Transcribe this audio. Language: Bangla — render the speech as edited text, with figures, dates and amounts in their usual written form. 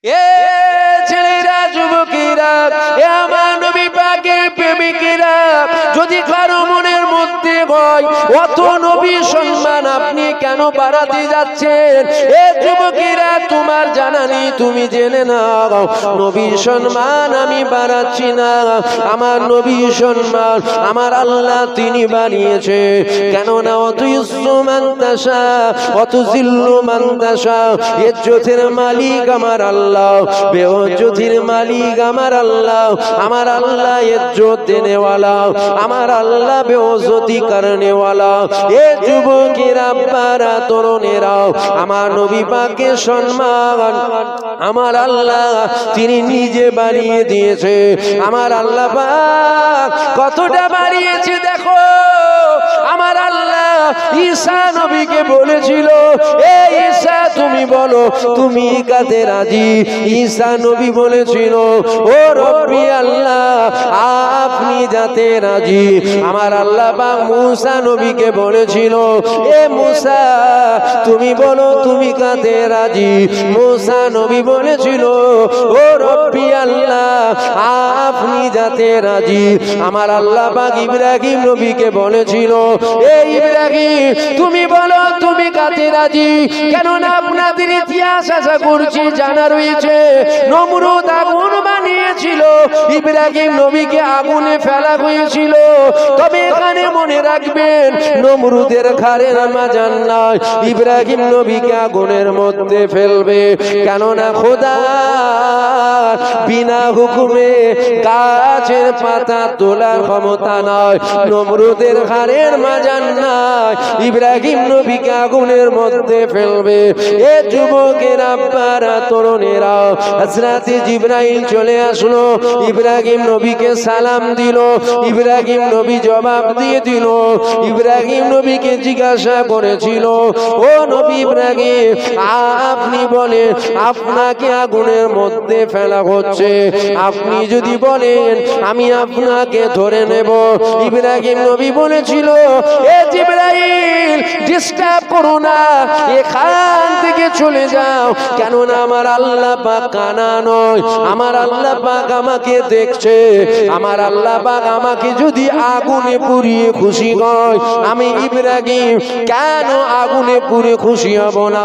এ ছেলেরা, যুবকেরা, এ আমার নবী পাকের প্রেমিকেরা, যদি কারো মনের মধ্যে হয় অত নবী সম্মান আপনি কেন বাড়াতে যাচ্ছেন? এ যুবকেরা, তোমার জানা নেই, তুমি জেনে নাও, নবী সম্মান আমি বাড়াচ্ছি না। আমার নবী সম্মান আমার আল্লাহ তিনি বানিয়েছে। কেননা অত ইজ্জু মান তাশা অত জিল্লু মান তাশা, ইজ্জতের মালিক আমার আল্লাহ, বেইজ্জতির মালিক আমার আল্লাহ। আমার আল্লাহ ইজ্জত দেনেওয়ালা, আমার আল্লাহ বেইজ্জতি করনেওয়ালা। এ যুবকেরা, বারা তরুণেরা, আমার নবী পাকের সম্মান আমার আল্লাহ তিনি নিজে বাড়িয়ে দিয়েছে। আমার আল্লাহ পাক কতটা বাড়িয়েছে দেখো। আমার আল্লাহ ঈসা নবীকে বলেছিল, এ ঈসা তুমি বলো তুমি কাতে রাজি? ঈসা নবী বলেছিল, ও রব্বি আল্লাহ আপনি যাতে রাজি। আমার আল্লাহ পাক মুসা নবীকে বলেছিল, এ মুসা তুমি বলো তুমি কাতে রাজি? মুসা নবী বলেছিল, ও রব্বি আল্লাহ আপনি যাতে রাজি। আমার আল্লাহ পাক ইব্রাহিম নবীকে বলেছিল, এ ইব্রাহিম তুমি বলো তুমি কাতে রাজি? কেননা আপনাদের ইতিহাস আশা করছি জানা রয়েছে, নমরুদ আগুন বানিয়েছিল, ইব্রাহিম নবীকে আগুনে ফেলা হয়েছিল। তবে এখানে মনে রাখবেন, নমরুদের ঘাড়ের মাজান নয়, ইব্রাহিম নবীকে আগুনের মধ্যে ফেলবে। কেননা খোদা বিনা হুকুমে গাছের পাতা তোলার ক্ষমতা নয়, নমরুদের ঘাড়ের মাজান নয়, ইব্রাহিম নবীকে আগুনের মধ্যে ফেলবে। এ যুবকেরা, বারা তরুণেরা, হযরত জিবরাইল চলে আসলো, ইব্রাহিম নবীকে সালাম দিল। ইব্রাহিম নবী জবাব দিয়ে দিল। ইব্রাহিম নবীকে জিজ্ঞাসা করেছিল, ও নবী ইব্রাহিম আপনি বলেন আপনাকে আগুনের মধ্যে ফেলা হচ্ছে, আপনি যদি বলেন আমি আপনাকে ধরে নেব। ইব্রাহিম নবী বলেছিল, এ জিবরাইল ডিস্টার্ব করো না, এখান থেকে চলে যাও। কেননা আমার আল্লাহ পাক কানা নয়, আমার আল্লাহ পাক আমাকে দেখছে। আমার আল্লাহ পাক আমাকে যদি আগুনে পুড়িয়ে খুশি হয়, আমি ইব্রাহিম কেন আগুনে পুড়ে খুশি হব না?